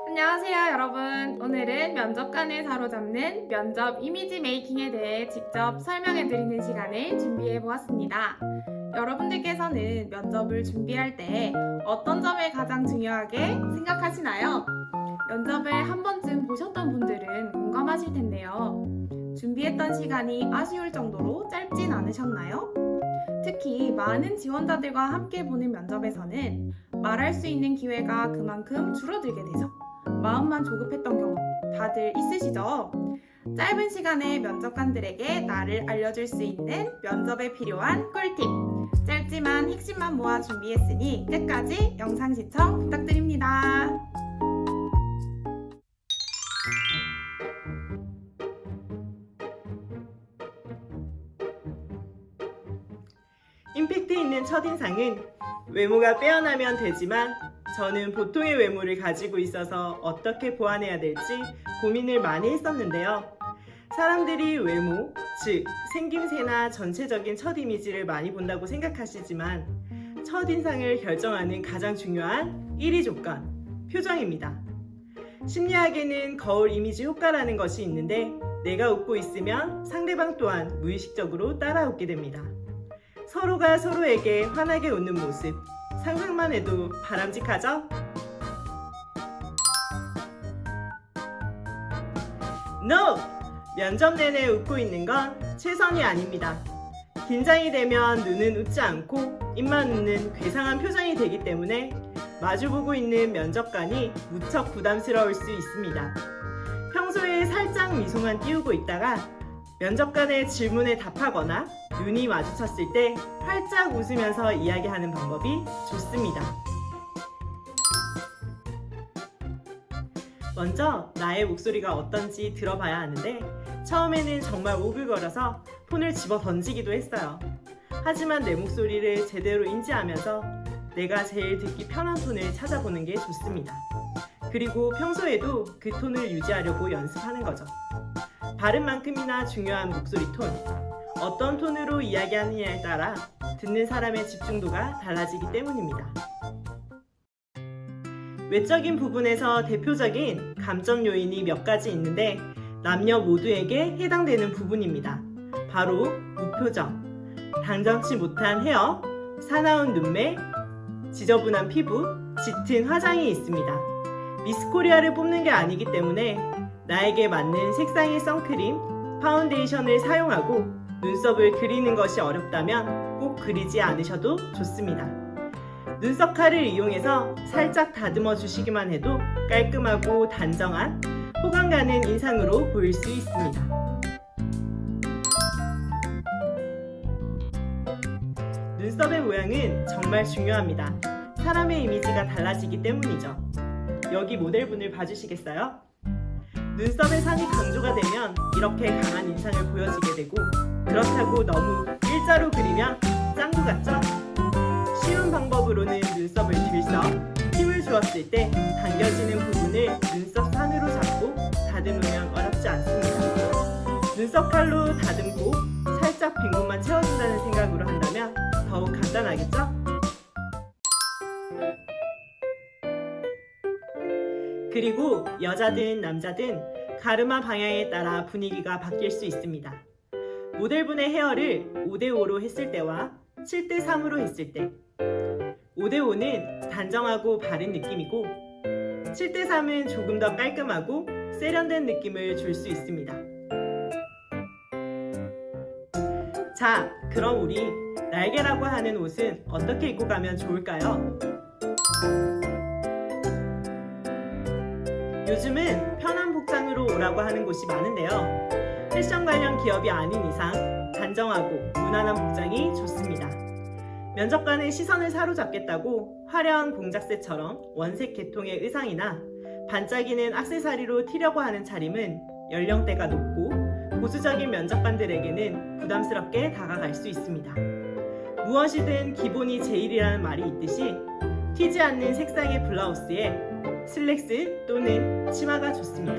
안녕하세요, 여러분. 오늘은 면접관을 사로잡는 면접 이미지 메이킹에 대해 직접 설명해 드리는 시간을 준비해 보았습니다. 여러분들께서는 면접을 준비할 때 어떤 점을 가장 중요하게 생각하시나요? 면접을 한 번쯤 보셨던 분들은 공감하실 텐데요. 준비했던 시간이 아쉬울 정도로 짧진 않으셨나요? 특히 많은 지원자들과 함께 보는 면접에서는 말할 수 있는 기회가 그만큼 줄어들게 되죠. 마음만 조급했던 경험 다들 있으시죠? 짧은 시간에 면접관들에게 나를 알려줄 수 있는 면접에 필요한 꿀팁! 짧지만 핵심만 모아 준비했으니 끝까지 영상 시청 부탁드립니다. 임팩트 있는 첫인상은 외모가 빼어나면 되지만 저는 보통의 외모를 가지고 있어서 어떻게 보완해야 될지 고민을 많이 했었는데요. 사람들이 외모, 즉 생김새나 전체적인 첫 이미지를 많이 본다고 생각하시지만 첫인상을 결정하는 가장 중요한 1위 조건, 표정입니다. 심리학에는 거울 이미지 효과라는 것이 있는데 내가 웃고 있으면 상대방 또한 무의식적으로 따라 웃게 됩니다. 서로가 서로에게 환하게 웃는 모습, 상상만 해도 바람직하죠? NO! 면접 내내 웃고 있는 건 최선이 아닙니다. 긴장이 되면 눈은 웃지 않고 입만 웃는 괴상한 표정이 되기 때문에 마주보고 있는 면접관이 무척 부담스러울 수 있습니다. 평소에 살짝 미소만 띄우고 있다가 면접관의 질문에 답하거나 눈이 마주쳤을 때 활짝 웃으면서 이야기하는 방법이 좋습니다. 먼저 나의 목소리가 어떤지 들어봐야 하는데 처음에는 정말 오글거려서 폰을 집어 던지기도 했어요. 하지만 내 목소리를 제대로 인지하면서 내가 제일 듣기 편한 톤을 찾아보는 게 좋습니다. 그리고 평소에도 그 톤을 유지하려고 연습하는 거죠. 발음만큼이나 중요한 목소리 톤. 어떤 톤으로 이야기하느냐에 따라 듣는 사람의 집중도가 달라지기 때문입니다. 외적인 부분에서 대표적인 감점 요인이 몇 가지 있는데 남녀 모두에게 해당되는 부분입니다. 바로 무표정, 당정치 못한 헤어, 사나운 눈매, 지저분한 피부, 짙은 화장이 있습니다. 미스코리아를 뽑는 게 아니기 때문에 나에게 맞는 색상의 선크림, 파운데이션을 사용하고 눈썹을 그리는 것이 어렵다면 꼭 그리지 않으셔도 좋습니다. 눈썹 칼을 이용해서 살짝 다듬어 주시기만 해도 깔끔하고 단정한 호감 가는 인상으로 보일 수 있습니다. 눈썹의 모양은 정말 중요합니다. 사람의 이미지가 달라지기 때문이죠. 여기 모델분을 봐주시겠어요? 눈썹의 산이 강조가 되면 이렇게 강한 인상을 보여지게 되고 그렇다고 너무 일자로 그리면 짱구 같죠? 쉬운 방법으로는 눈썹을 들썩 힘을 주었을 때 당겨지는 부분을 눈썹 산으로 잡고 다듬으면 어렵지 않습니다. 눈썹 칼로 다듬고 살짝 빈 곳만 채워준다는 생각으로 한다면 더욱 간단하겠죠? 그리고 여자든 남자든 가르마 방향에 따라 분위기가 바뀔 수 있습니다. 모델분의 헤어를 5대5로 했을 때와 7대3으로 했을 때 5대5는 단정하고 바른 느낌이고 7대3은 조금 더 깔끔하고 세련된 느낌을 줄 수 있습니다. 자, 그럼 우리 날개라고 하는 옷은 어떻게 입고 가면 좋을까요? 요즘은 편한 복장으로 오라고 하는 곳이 많은데요. 패션 관련 기업이 아닌 이상 단정하고 무난한 복장이 좋습니다. 면접관의 시선을 사로잡겠다고 화려한 공작새처럼 원색 계통의 의상이나 반짝이는 액세서리로 튀려고 하는 차림은 연령대가 높고 보수적인 면접관들에게는 부담스럽게 다가갈 수 있습니다. 무엇이든 기본이 제일이라는 말이 있듯이 튀지 않는 색상의 블라우스에 슬랙스 또는 치마가 좋습니다.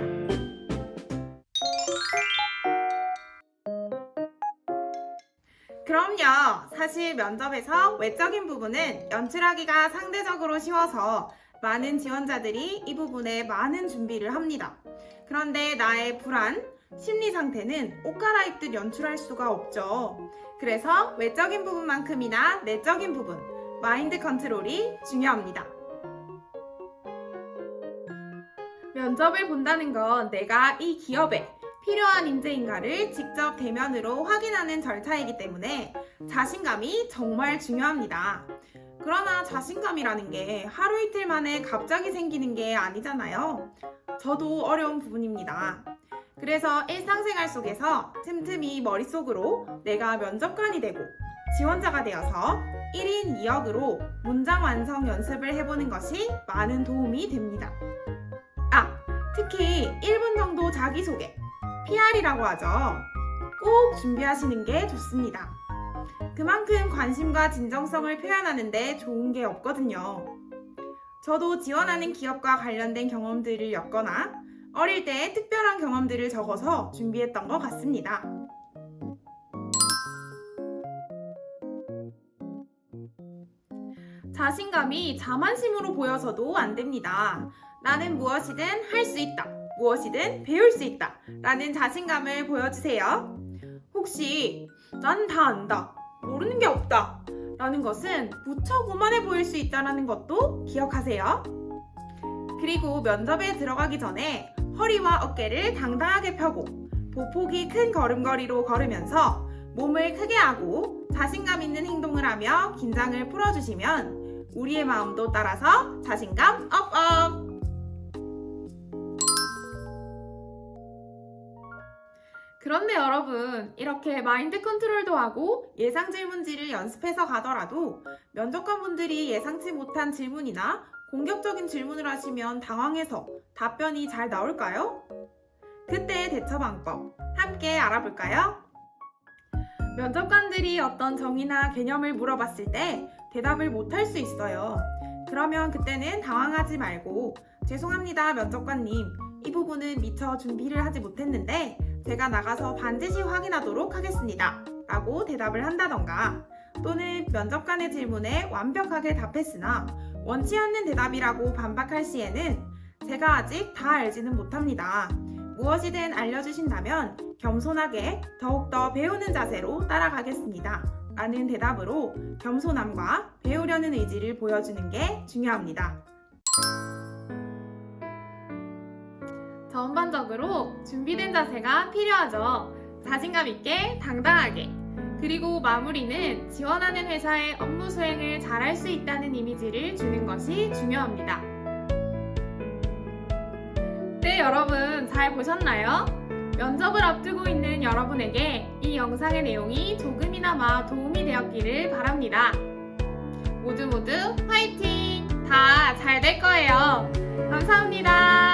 그럼요. 사실 면접에서 외적인 부분은 연출하기가 상대적으로 쉬워서 많은 지원자들이 이 부분에 많은 준비를 합니다. 그런데 나의 불안, 심리 상태는 옷 갈아입듯 연출할 수가 없죠. 그래서 외적인 부분만큼이나 내적인 부분, 마인드 컨트롤이 중요합니다. 면접을 본다는 건 내가 이 기업에 필요한 인재인가를 직접 대면으로 확인하는 절차이기 때문에 자신감이 정말 중요합니다. 그러나 자신감이라는 게 하루 이틀 만에 갑자기 생기는 게 아니잖아요. 저도 어려운 부분입니다. 그래서 일상생활 속에서 틈틈이 머릿속으로 내가 면접관이 되고 지원자가 되어서 1인 2역으로 문장 완성 연습을 해보는 것이 많은 도움이 됩니다. 특히 1분 정도 자기소개, PR이라고 하죠. 꼭 준비하시는 게 좋습니다. 그만큼 관심과 진정성을 표현하는데 좋은 게 없거든요. 저도 지원하는 기업과 관련된 경험들을 엮거나 어릴 때 특별한 경험들을 적어서 준비했던 것 같습니다. 자신감이 자만심으로 보여서도 안 됩니다. 나는 무엇이든 할 수 있다. 무엇이든 배울 수 있다. 라는 자신감을 보여주세요. 혹시 난 다 안다. 모르는 게 없다. 라는 것은 무척 오만해 보일 수 있다는 것도 기억하세요. 그리고 면접에 들어가기 전에 허리와 어깨를 당당하게 펴고 보폭이 큰 걸음걸이로 걸으면서 몸을 크게 하고 자신감 있는 행동을 하며 긴장을 풀어주시면 우리의 마음도 따라서 자신감 업업! 그런데 여러분, 이렇게 마인드 컨트롤도 하고 예상 질문지를 연습해서 가더라도 면접관분들이 예상치 못한 질문이나 공격적인 질문을 하시면 당황해서 답변이 잘 나올까요? 그때의 대처 방법 함께 알아볼까요? 면접관들이 어떤 정의나 개념을 물어봤을 때 대답을 못할 수 있어요. 그러면 그때는 당황하지 말고 죄송합니다 면접관님, 이 부분은 미처 준비를 하지 못했는데 제가 나가서 반드시 확인하도록 하겠습니다 라고 대답을 한다던가, 또는 면접관의 질문에 완벽하게 답했으나 원치 않는 대답이라고 반박할 시에는 제가 아직 다 알지는 못합니다. 무엇이든 알려주신다면 겸손하게 더욱더 배우는 자세로 따라가겠습니다 라는 대답으로 겸손함과 배우려는 의지를 보여주는 게 중요합니다. 전반적으로 준비된 자세가 필요하죠. 자신감 있게 당당하게. 그리고 마무리는 지원하는 회사의 업무 수행을 잘할 수 있다는 이미지를 주는 것이 중요합니다. 네, 여러분 잘 보셨나요? 면접을 앞두고 있는 여러분에게 이 영상의 내용이 조금이나마 도움이 되었기를 바랍니다. 모두 화이팅! 다 잘 될 거예요. 감사합니다.